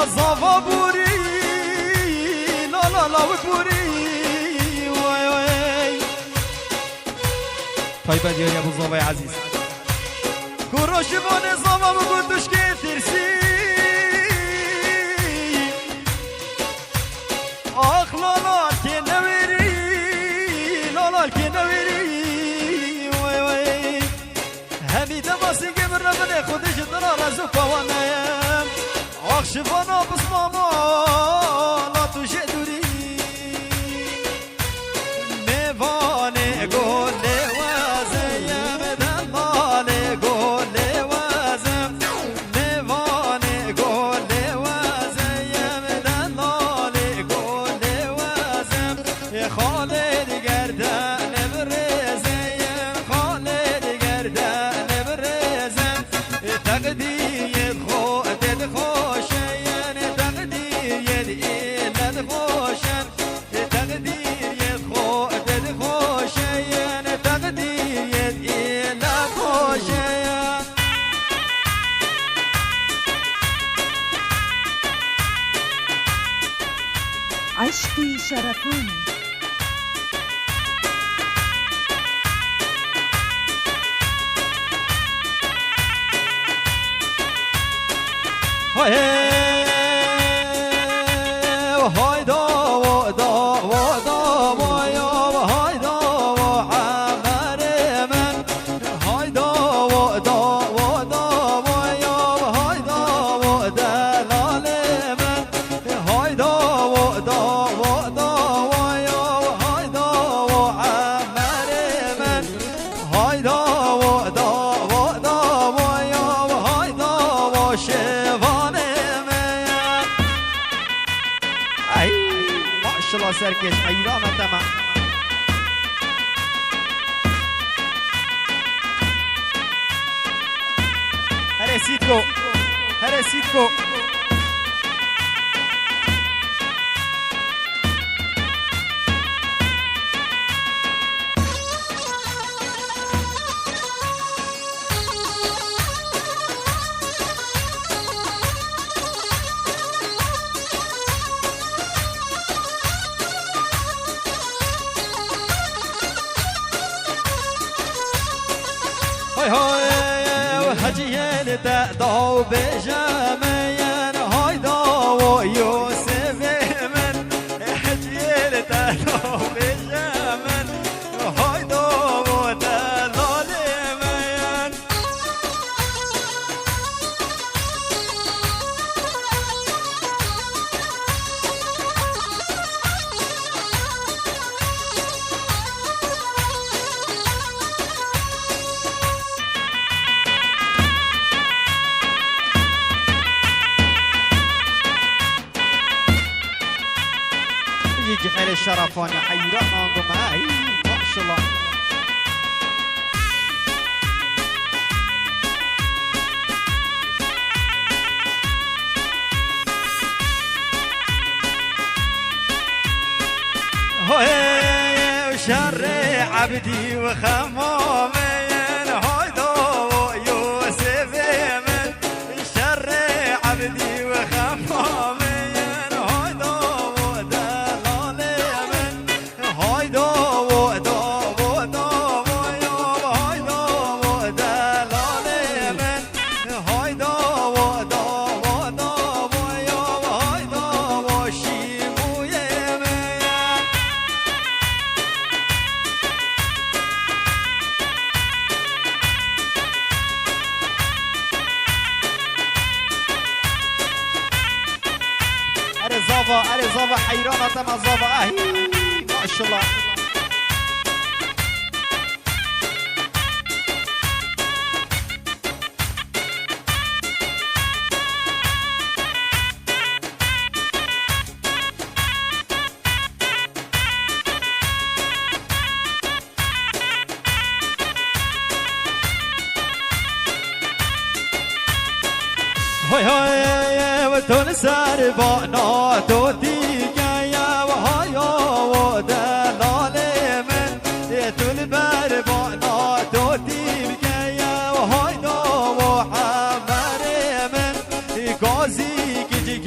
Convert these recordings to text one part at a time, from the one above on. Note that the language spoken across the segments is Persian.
زوا بوری لا لا لا بوری وای وای طيبة ديالي ابو زوا عزيز كروش بوني زوا بقولش كترسي اخ لا لا كنوري لا لا كنوري وای وای حميده باسي قبل ربنا خودش ضرر زوفا ونايم اخ شفانا بس ماما لا تجدري ميفاني قول لي وازيم دلالي قول لي وازم ميفاني قول لي وازيم دلالي قول لي وازم يا خالد قردان برزيم خالد قردان برزم تقدير خوشين تقدير يدي خوشين تقدير خوشين تقدير يدي خوشين عشقي شرفوني سرکش ایران تمام هرسیدگو هرسیدگو هجيل داو بجامين هايدا ويوسف من هجيل داو بجامين هايدا ودلال من يجي حيل الشرفاني حيران عندهم هاي ما شاء الله هاي وشر عبدي وخمامي هايدا ويوسف من شر عبدي وخمامي اري زافا حيرانة تما زافا ما شاء الله هاي هاي وتون سربانا توتي يا وهاي ودلال من تون بربانا توتي يا وهاي وحمر من غازي كجي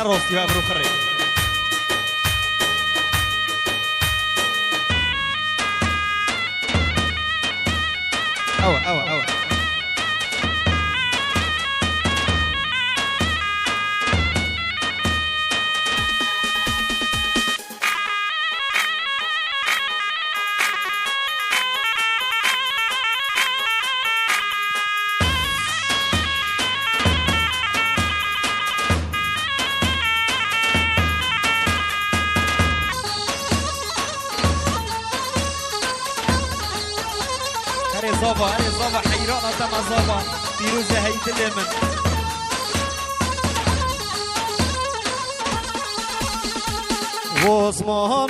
روستي وابرو خري أوه هري صوبة حيرانة تما صوبة فيروزة هيت اليمن وزمان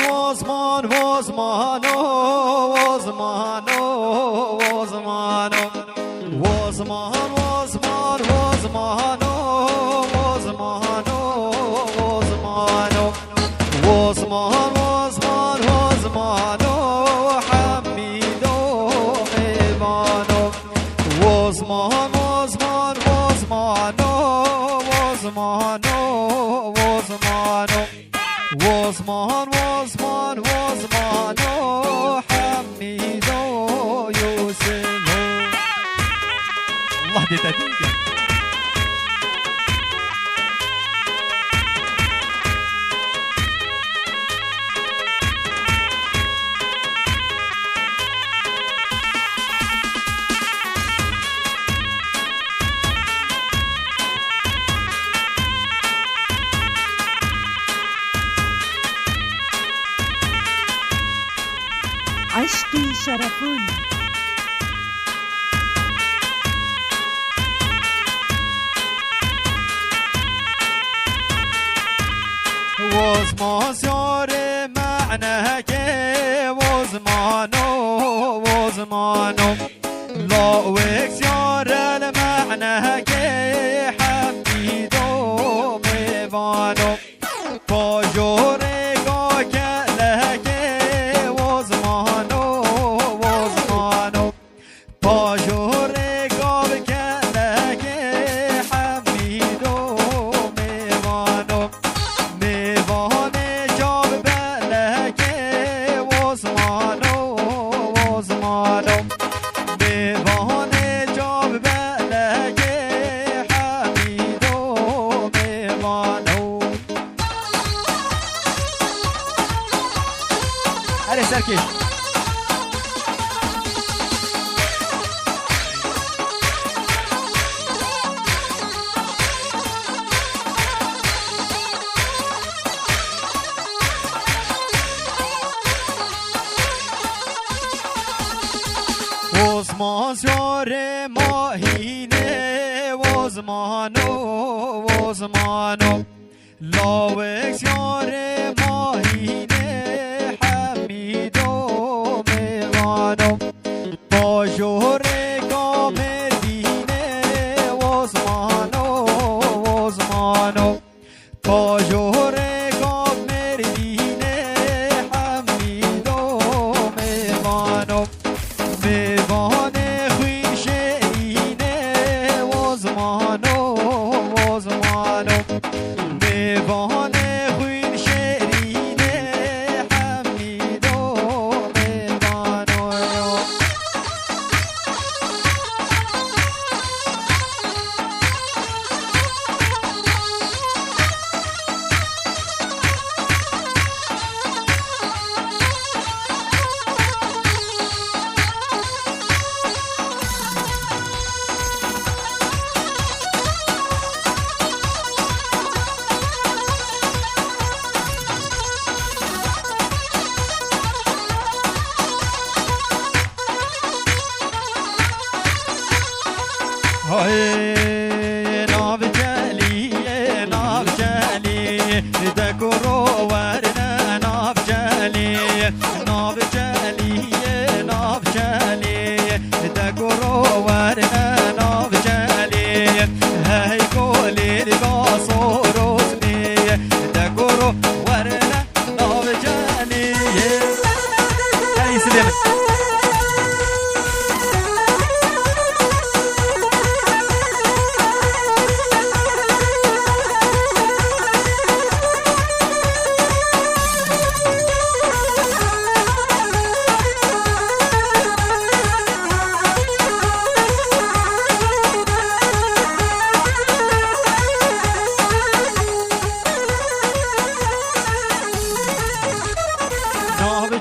حميدو يوسف الله دي تديك عشقي شرفون وزمان سياري معناك وزمانو لا وكسيار المعناك حميدو ميوانو باجوري قاك وزمانو باجوري قاك حميدو ميوانو جاب بلك وزمانو جاب بلك حميدو ميوانو هري سركي وزمان سیار ماهینه وزمانو لاوک سیار ماهینه حمیدو میوانو باجور گامر دینه وزمانو باجور گامر دینه حمیدو میوانو میوان خوین شیرینه وزمانو میوان خوین شیرینه حمیدو میوانو ناب جالي دكرو ورنا ناب جالي دكرو ورنا ناب جالي هاي كولي القصور اسمي دكرو ورنا ناب جالي هاي سليم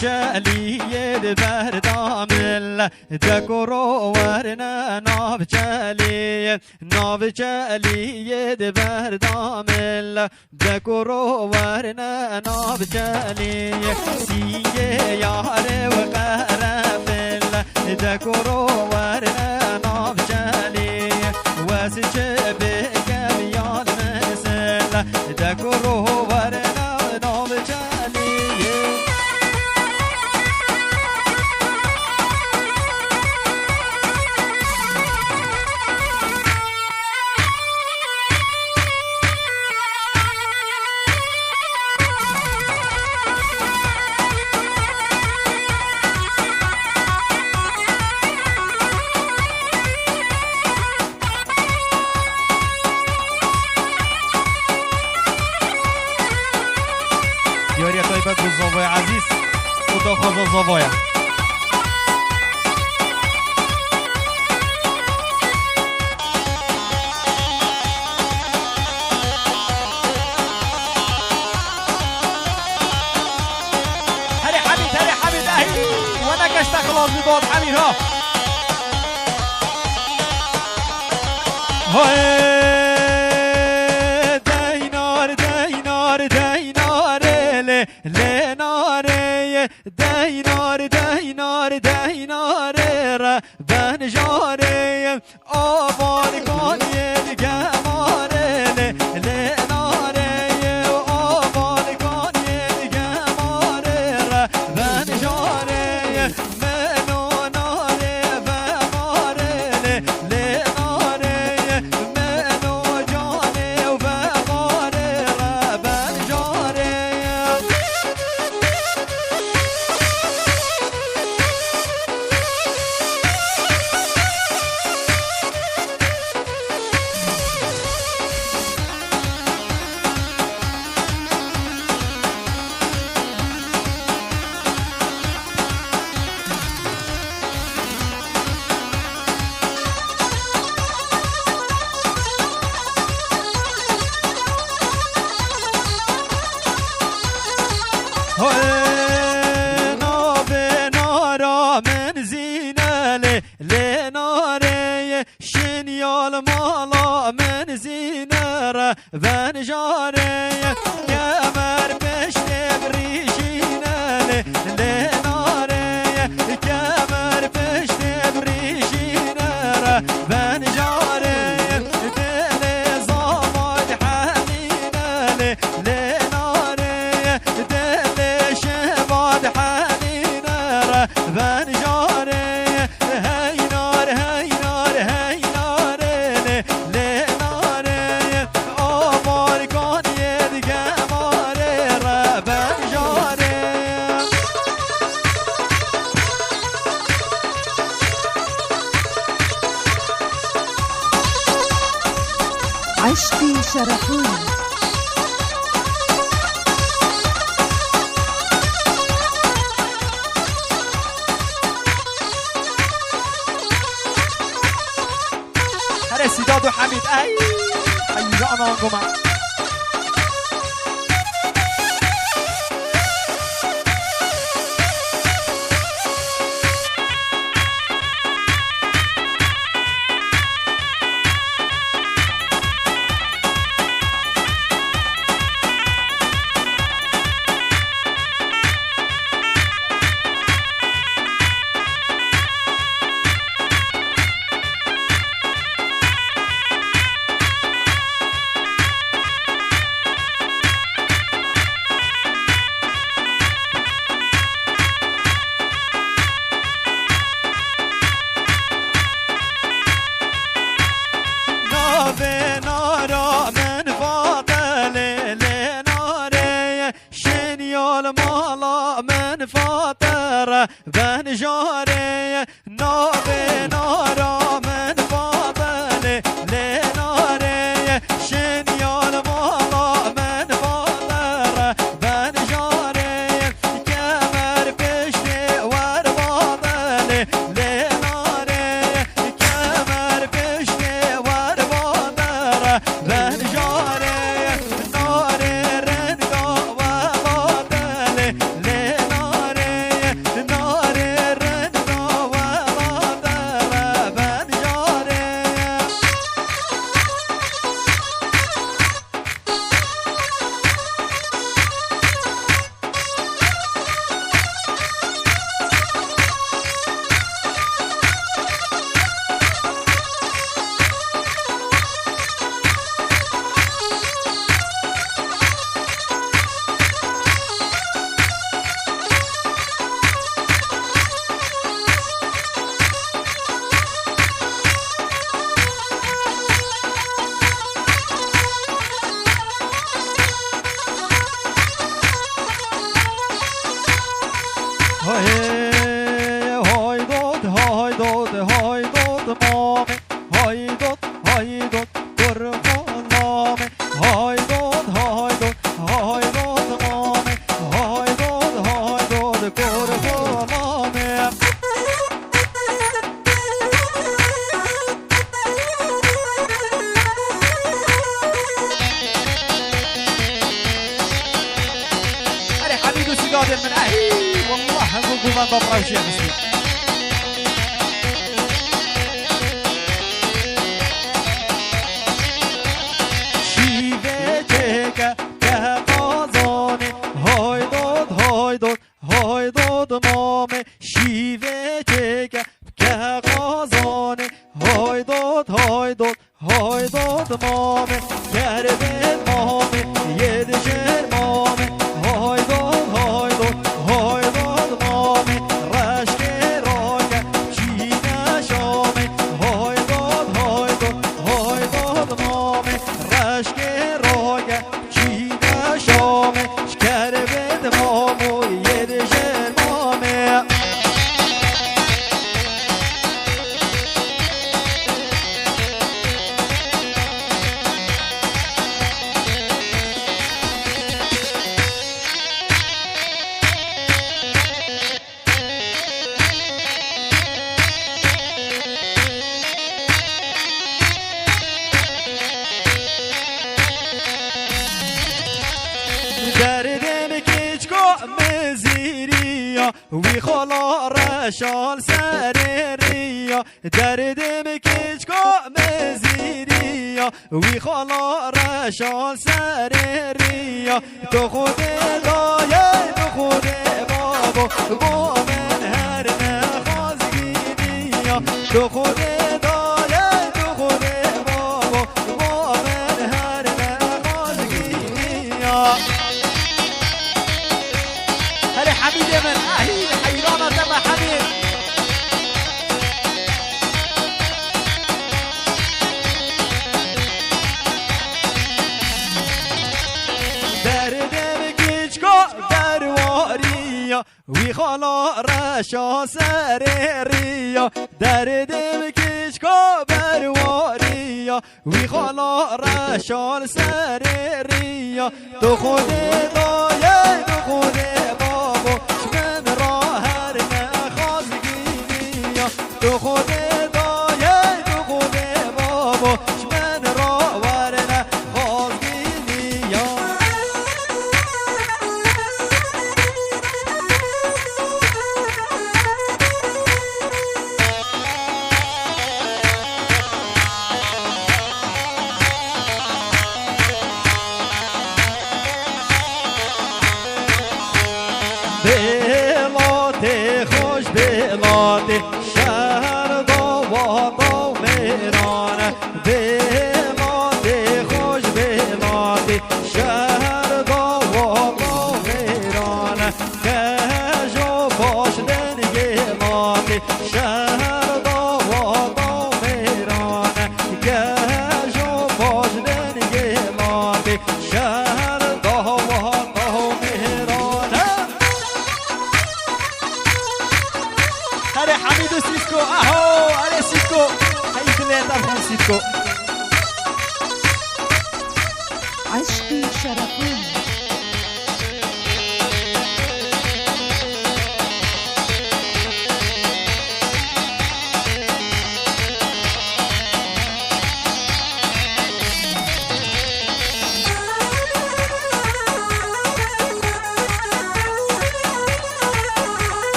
جليد بردام دكورو ورنا ناف جليد بردام دكورو ورنا ناف جليد سيه يار وقرفل دكورو ورنا ناف جليد وسجب كميال مسل دكورو ورنا ناف جليد يوريا طيبة بالزوفايا عزيز ودخل الزوفايا هري حميد اهي وانا قشت خلاص بضوض حميد ها دينار را بن جاره آوان کانی گماره لناره آوان کانی گماره را بن جاره منو ناره و ماره لناره منو جانه و ماره را بن جاره نارا من زینه لناره شنیال مالا من زینه را بن جاره کمر پشت بریشینه لناره کمر پشت بریشینه را بن جاره دل زاماد حنینه لناره دل شباد حنینه را بن جاره هینار لناره آمار کانی دیگه ماره را بن جاره عشقي شرفون هره سیداد و حمید ای جانا گما نارا من فاضل لناره شنیال مالا من فاطر بن جاره نارا من فاضل لناره شنیال مالا من فاطر بن جاره کمر پشت ور فاضل لناره کمر پشت ور فاضل بن جاره نار رنگا و فاضل لناره Hajdod, hajdod, hajdod, mami. Hajdod, hajdod, kurbanami. Hajdod, hajdod, hajdod, mami. Hajdod, hajdod, kurbanami. أنا حميد وسجاد من أهي والله هنقول من ضبرة وشيخ مسلم شیوه که قازانه هایداد هایداد هایداد مامه شیوه که قازانه هایداد هایداد هایداد مامه کرده مامه یه دشر مامه هایداد هایداد هایداد مامه رشک راگه چی نشامه هایداد هایداد هایداد مامه رشک راگه چی نشامه شکر بد مامو یه دشر مامه دردم کچکو مزیریا وی خلا رشال سرریا دردم کچکو مزیریا وی خلا رشال سرریا تو خود دایه تو خود بابا با من هر نخوازگیریا تو خود دایه تو خود بابا با من هر نخوازگیریا هلا حميد يا من اهلي حيرانه تبع حميد دردم کچکو درواریا وی خالا رشا سرریا دردم کچکو درواریا وی خالا رشا سرریا تو خود دایه تو خود تو خود دایه تو خود بابا من را ورنه خواستینی یا بلاته خوش بلاته شهر داواتا میرانه بلاته خوش بلاته شهر داواتا میرانه کجا باش دنگلاته شهر داواتا میرانه کجا باش دنگلاته شهر داواتا میرانه هره حمید و سیسکو اهو هره سیسکو هایی تلیتر خون سیسکو عشقي شرفوني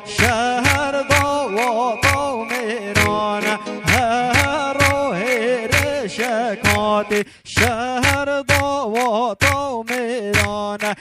شهر داواتا میرانه هر شکات شهر داواتا میرانه